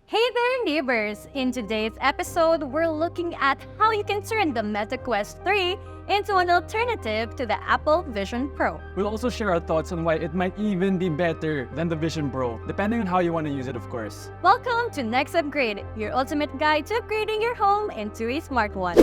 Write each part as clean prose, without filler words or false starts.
Hey there, neighbors! In today's episode, we're looking at how you can turn the Meta Quest 3 into an alternative to the Apple Vision Pro. We'll also share our thoughts on why it might even be better than the Vision Pro, depending on how you want to use it, of course. Welcome to Next Upgrade, your ultimate guide to upgrading your home into a smart one.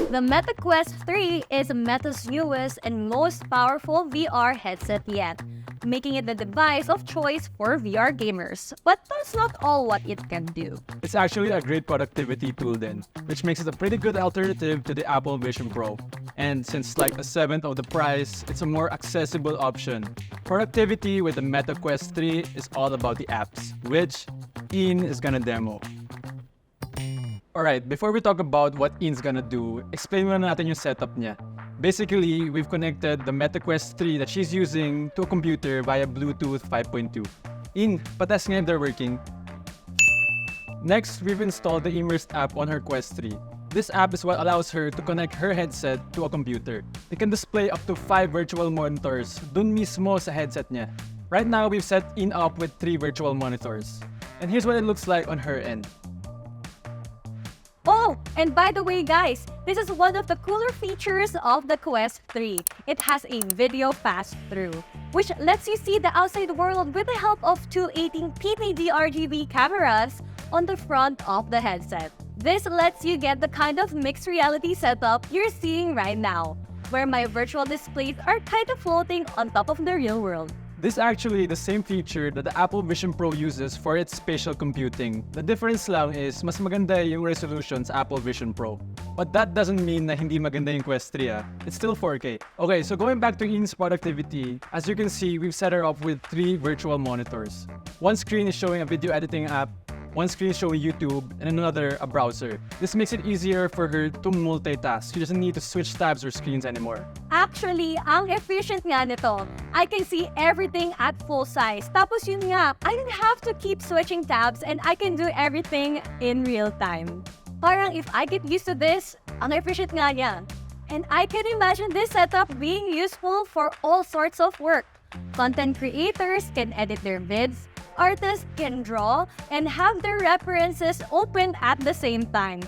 The Meta Quest 3 is Meta's newest and most powerful VR headset yet, making it the device of choice for VR gamers. But that's not all what it can do. It's actually a great productivity tool then, which makes it a pretty good alternative to the Apple Vision Pro. And since like a seventh of the price, it's a more accessible option. Productivity with the Meta Quest 3 is all about the apps, which Ian is gonna demo. Alright, before we talk about what Ian's gonna do, explain muna natin yung setup niya. Basically, we've connected the Meta Quest 3 that she's using to a computer via Bluetooth 5.2. Ian, patest nga if they're working. Next, we've installed the Immersed app on her Quest 3. This app is what allows her to connect her headset to a computer. It can display up to 5 virtual monitors dun mismo sa headset niya. Right now, we've set Ian up with 3 virtual monitors. And here's what it looks like on her end. Oh, and by the way guys, this is one of the cooler features of the Quest 3. It has a video pass-through, which lets you see the outside world with the help of two 18pp RGB cameras on the front of the headset. This lets you get the kind of mixed reality setup you're seeing right now, where my virtual displays are kind of floating on top of the real world. This is actually the same feature that the Apple Vision Pro uses for its spatial computing. The difference lang is mas maganda yung resolution sa Apple Vision Pro. But that doesn't mean na hindi maganda yung Quest 3 It's still 4K. Okay, so going back to Ian's productivity, as you can see, we've set her up with 3 virtual monitors. One screen is showing a video editing app, one screen is showing YouTube, and another a browser. This makes it easier for her to multitask. She doesn't need to switch tabs or screens anymore. Actually, ang efficient nga nito. I can see everything at full size. Tapos yun nga, I don't have to keep switching tabs and I can do everything in real time. Parang if I get used to this, ang efficient nga niya. And I can imagine this setup being useful for all sorts of work. Content creators can edit their vids, artists can draw and have their references open at the same time.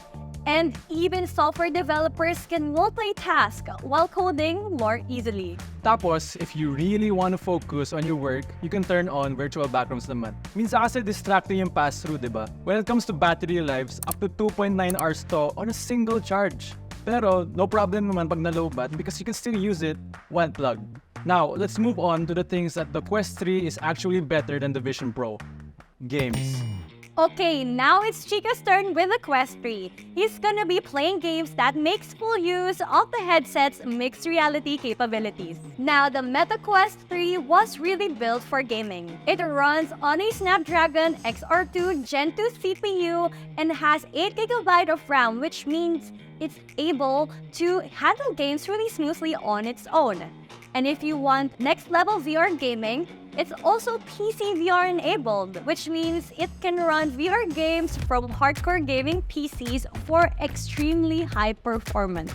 And even software developers can multitask while coding more easily. Tapos, if you really want to focus on your work, you can turn on virtual backgrounds naman. Minsan kasi distracting yung pass-through, diba? When it comes to battery lives, up to 2.9 hours to on a single charge. Pero, no problem naman pag nalobat because you can still use it when plugged. Now, let's move on to the things that the Quest 3 is actually better than the Vision Pro. Games. Okay, now it's Chico's turn with the Quest 3. He's gonna be playing games that makes full use of the headset's mixed reality capabilities. Now, the Meta Quest 3 was really built for gaming. It runs on a Snapdragon XR2 Gen 2 CPU and has 8GB of RAM, which means it's able to handle games really smoothly on its own. And if you want next-level VR gaming, it's also PC VR enabled, which means it can run VR games from hardcore gaming PCs for extremely high performance.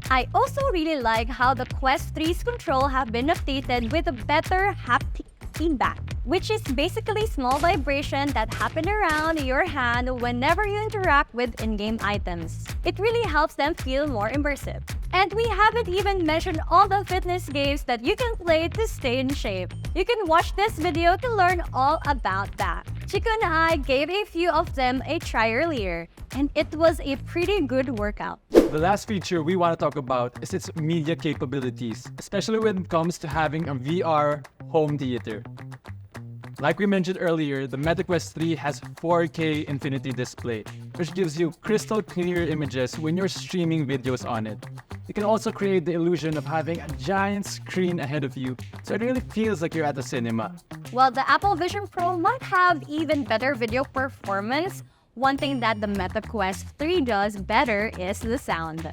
I also really like how the Quest 3's control have been updated with a better haptic feedback, which is basically small vibration that happen around your hand whenever you interact with in-game items. It really helps them feel more immersive. And we haven't even mentioned all the fitness games that you can play to stay in shape. You can watch this video to learn all about that. Chico and I gave a few of them a try earlier, and it was a pretty good workout. The last feature we want to talk about is its media capabilities, especially when it comes to having a VR home theater. Like we mentioned earlier, the Meta Quest 3 has 4K Infinity Display, which gives you crystal clear images when you're streaming videos on it. You can also create the illusion of having a giant screen ahead of you, so it really feels like you're at the cinema. While the Apple Vision Pro might have even better video performance, one thing that the Meta Quest 3 does better is the sound.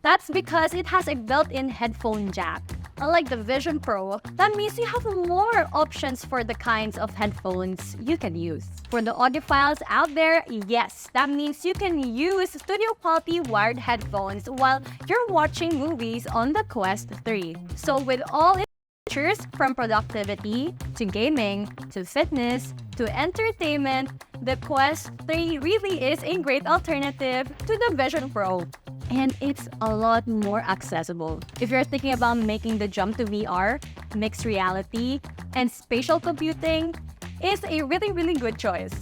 That's because it has a built-in headphone jack. Unlike the Vision Pro, that means you have more options for the kinds of headphones you can use. For the audiophiles out there, yes, that means you can use studio quality wired headphones while you're watching movies on the Quest 3. So with all its features from productivity to gaming to fitness to entertainment, the Quest 3 really is a great alternative to the Vision Pro. And it's a lot more accessible. If you're thinking about making the jump to VR, mixed reality, and spatial computing, it's a really good choice.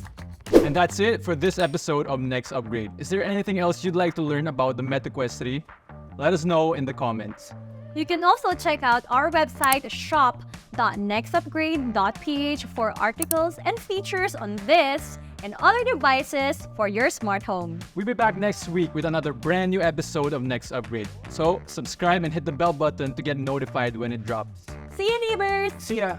And that's it for this episode of Next Upgrade. Is there anything else you'd like to learn about the Meta Quest 3? Let us know in the comments. You can also check out our website shop.nextupgrade.ph for articles and features on this and other devices for your smart home. We'll be back next week with another brand new episode of Next Upgrade. So subscribe and hit the bell button to get notified when it drops. See you, neighbors! See ya!